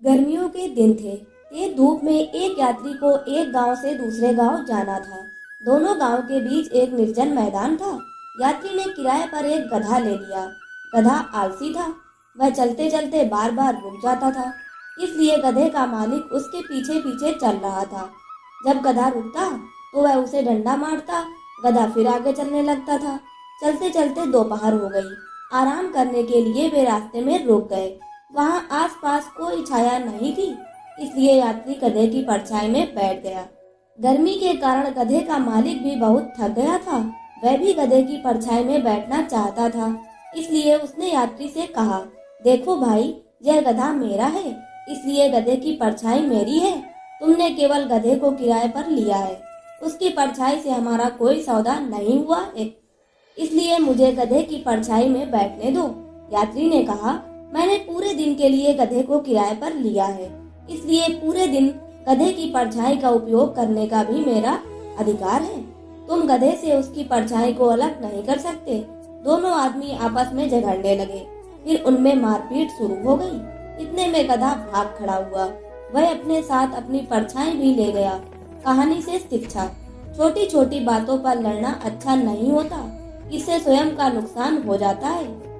गर्मियों के दिन थे। तेज धूप में एक यात्री को एक गांव से दूसरे गांव जाना था। दोनों गांव के बीच एक निर्जन मैदान था। यात्री ने किराए पर एक गधा ले लिया। गधा आलसी था। वह चलते चलते बार बार रुक जाता था। इसलिए गधे का मालिक उसके पीछे पीछे चल रहा था। जब गधा रुकता तो वह उसे डंडा मारता। गधा फिर आगे चलने लगता था। चलते चलते दोपहर हो गई। आराम करने के लिए वे रास्ते में रुक गए। वहां आसपास कोई छाया नहीं थी, इसलिए यात्री गधे की परछाई में बैठ गया। गर्मी के कारण गधे का मालिक भी बहुत थक गया था। वह भी गधे की परछाई में बैठना चाहता था। इसलिए उसने यात्री से कहा, देखो भाई, यह गधा मेरा है, इसलिए गधे की परछाई मेरी है। तुमने केवल गधे को किराए पर लिया है। उसकी परछाई से हमारा कोई सौदा नहीं हुआ है, इसलिए मुझे गधे की परछाई में बैठने दो। यात्री ने कहा, मैंने पूरे दिन के लिए गधे को किराए पर लिया है, इसलिए पूरे दिन गधे की परछाई का उपयोग करने का भी मेरा अधिकार है। तुम गधे से उसकी परछाई को अलग नहीं कर सकते। दोनों आदमी आपस में झगड़ने लगे। फिर उनमें मारपीट शुरू हो गई। इतने में गधा भाग खड़ा हुआ। वह अपने साथ अपनी परछाई भी ले गया। कहानी से शिक्षा, छोटी छोटी बातों पर लड़ना अच्छा नहीं होता, इससे स्वयं का नुकसान हो जाता है।